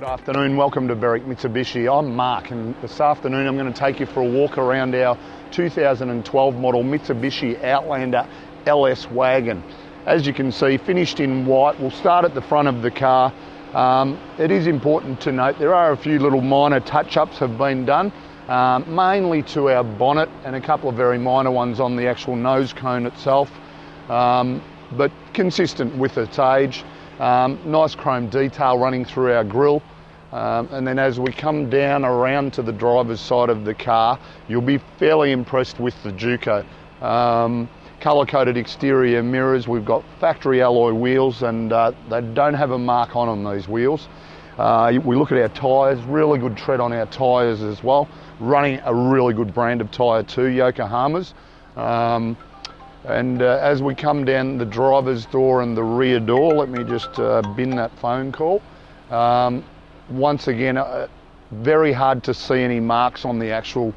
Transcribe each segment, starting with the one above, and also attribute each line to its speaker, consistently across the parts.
Speaker 1: Afternoon, welcome to Berwick Mitsubishi. I'm Mark, and this afternoon I'm going to take you for a walk around our 2012 model Mitsubishi Outlander LS Wagon. As you can see, finished in white. We'll start at the front of the car. It is important to note there are a few little minor touch-ups have been done, mainly to our bonnet and a couple of very minor ones on the actual nose cone itself, but consistent with its age. Nice chrome detail running through our grille, and then as we come down around to the driver's side of the car, you'll be fairly impressed with the Juco. Colour-coded exterior mirrors, we've got factory alloy wheels, and they don't have a mark on them, these wheels. We look at our tyres, really good tread on our tyres as well, running a really good brand of tyre too, Yokohama's. And as we come down the driver's door and the rear door, let me just bin that phone call. Once again, very hard to see any marks on the actual,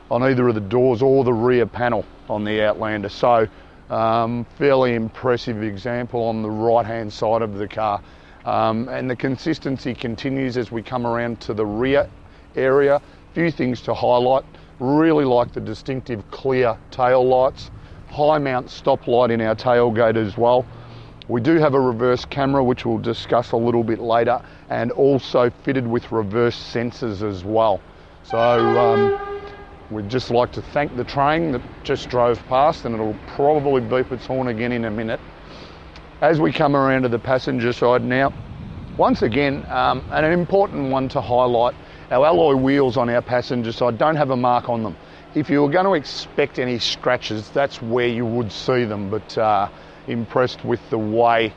Speaker 1: on either of the doors or the rear panel on the Outlander. So fairly impressive example on the right hand side of the car. And the consistency continues as we come around to the rear area. Few things to highlight. Really like the distinctive clear tail lights. High mount stop light in our tailgate as well. We do have a reverse camera, which we'll discuss a little bit later, and also fitted with reverse sensors as well. So we'd just like to thank the train that just drove past, and it'll probably beep its horn again in a minute. As we come around to the passenger side now, once again, an important one to highlight, our alloy wheels on our passenger side don't have a mark on them. If you were going to expect any scratches, that's where you would see them, but impressed with the way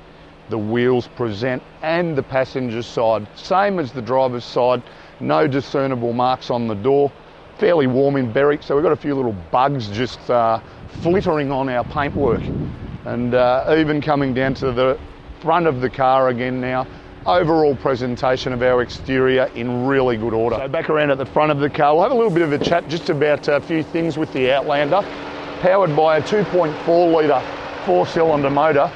Speaker 1: the wheels present, and the passenger side. Same as the driver's side, no discernible marks on the door. Fairly warm in Berwick, so we've got a few little bugs just flittering on our paintwork. And even coming down to the front of the car again now, overall presentation of our exterior in really good order. So back around at the front of the car, we'll have a little bit of a chat just about a few things with the Outlander. Powered by a 2.4 litre four-cylinder motor.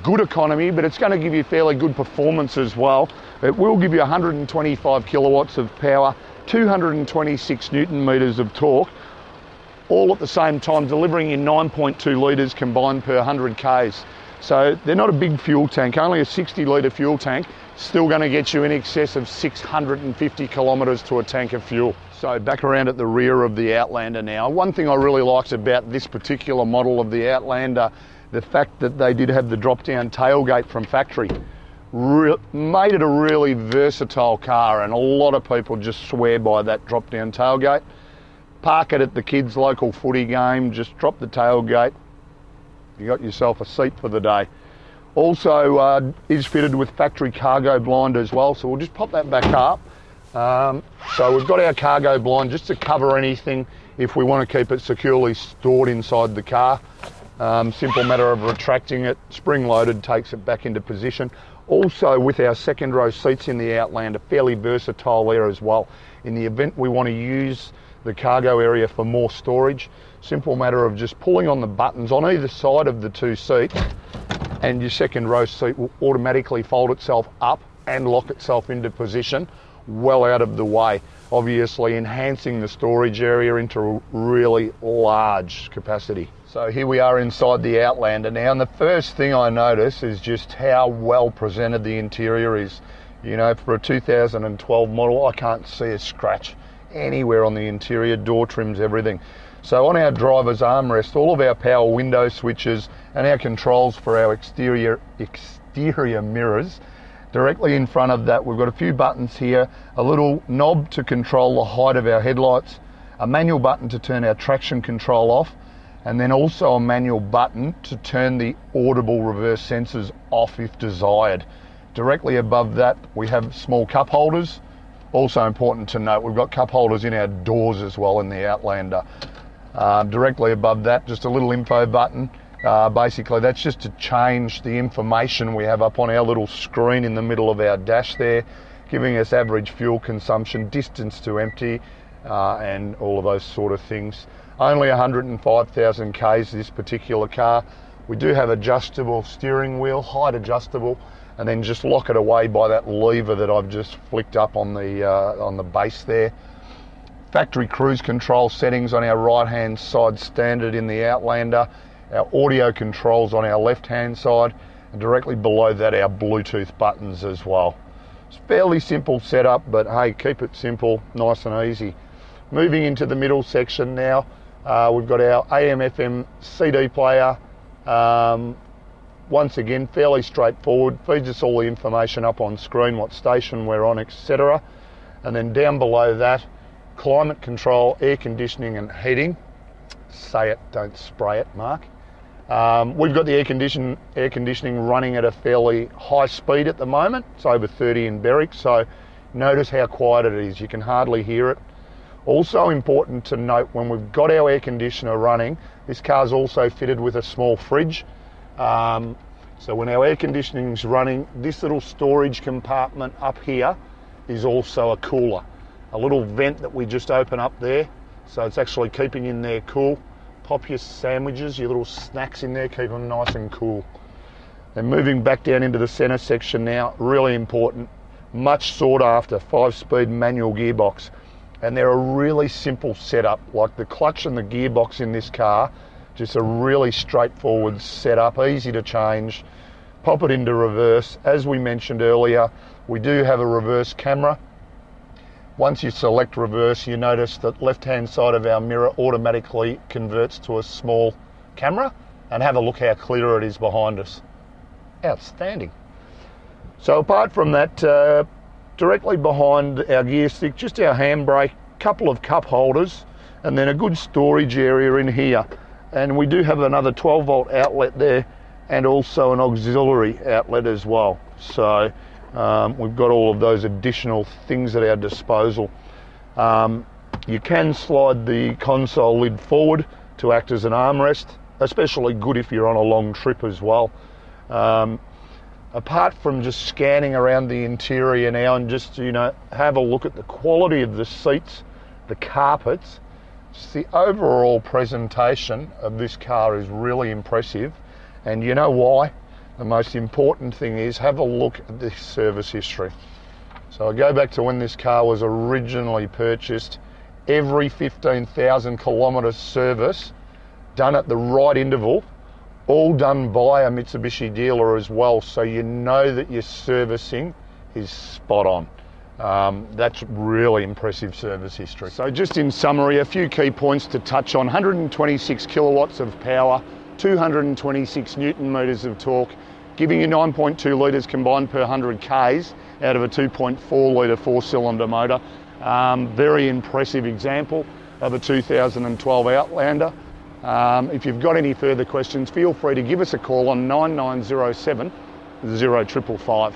Speaker 1: Good economy, but it's going to give you fairly good performance as well. It will give you 125 kilowatts of power, 226 newton metres of torque, all at the same time delivering in 9.2 litres combined per 100 k's. So they're not a big fuel tank, only a 60 litre fuel tank, still going to get you in excess of 650 kilometres to a tank of fuel. So back around at the rear of the Outlander now. One thing I really liked about this particular model of the Outlander, the fact that they did have the drop-down tailgate from factory, made it a really versatile car, and a lot of people just swear by that drop-down tailgate. Park it at the kids' local footy game, just drop the tailgate, you got yourself a seat for the day. Also is fitted with factory cargo blind as well, so we'll just pop that back up. So we've got our cargo blind just to cover anything if we want to keep it securely stored inside the car. Simple matter of retracting it, spring loaded, takes it back into position. Also with our second row seats in the Outlander, fairly versatile there as well. In the event we want to use the cargo area for more storage, simple matter of just pulling on the buttons on either side of the two seats, and your second row seat will automatically fold itself up and lock itself into position well out of the way, obviously enhancing the storage area into a really large capacity. So here we are inside the Outlander now, and the first thing I notice is just how well presented the interior is. You know, for a 2012 model, I can't see a scratch anywhere on the interior, door trims, everything. So on our driver's armrest, all of our power window switches and our controls for our exterior mirrors. Directly in front of that, we've got a few buttons here, a little knob to control the height of our headlights, a manual button to turn our traction control off, and then also a manual button to turn the audible reverse sensors off if desired. Directly above that, we have small cup holders. Also important to note, we've got cup holders in our doors as well in the Outlander. Directly above that, just a little info button. Basically, that's just to change the information we have up on our little screen in the middle of our dash there, giving us average fuel consumption, distance to empty, and all of those sort of things. Only 105,000 Ks this particular car. We do have adjustable steering wheel, height adjustable, and then just lock it away by that lever that I've just flicked up on the base there. Factory cruise control settings on our right hand side standard in the Outlander, our audio controls on our left hand side, and directly below that our Bluetooth buttons as well. It's fairly simple setup, but hey, keep it simple, nice and easy. Moving into the middle section now, we've got our AM FM CD player. Once again, fairly straightforward, feeds us all the information up on screen, what station we're on, etc. And then down below that, climate control, air conditioning and heating. Say it, don't spray it, Mark. We've got the air conditioning running at a fairly high speed at the moment. It's over 30 in Berwick, so notice how quiet it is. You can hardly hear it. Also important to note, when we've got our air conditioner running, this car's also fitted with a small fridge. So when our air conditioning is running, this little storage compartment up here is also a cooler. A little vent that we just open up there, so it's actually keeping in there cool. Pop your sandwiches, your little snacks in there, keep them nice and cool. Then moving back down into the center section now, really important, much sought after 5-speed manual gearbox. And they're a really simple setup, like the clutch and the gearbox in this car, just a really straightforward setup, easy to change. Pop it into reverse. As we mentioned earlier, we do have a reverse camera. Once you select reverse, you notice that left-hand side of our mirror automatically converts to a small camera, and have a look how clear it is behind us. Outstanding. So apart from that, directly behind our gear stick, just our handbrake, couple of cup holders, and then a good storage area in here. And we do have another 12-volt outlet there, and also an auxiliary outlet as well. So we've got all of those additional things at our disposal. You can slide the console lid forward to act as an armrest, especially good if you're on a long trip as well. Apart from just scanning around the interior now and just, have a look at the quality of the seats, the carpets, just the overall presentation of this car is really impressive. And you know why? The most important thing is, have a look at this service history. So I go back to when this car was originally purchased. Every 15,000 kilometre service done at the right interval, all done by a Mitsubishi dealer as well, so you know that your servicing is spot on. That's really impressive service history. So just in summary, a few key points to touch on. 126 kilowatts of power, 226 newton meters of torque, giving you 9.2 litres combined per 100 Ks out of a 2.4 litre 4-cylinder motor. Very impressive example of a 2012 Outlander. If you've got any further questions, feel free to give us a call on 9907 0555.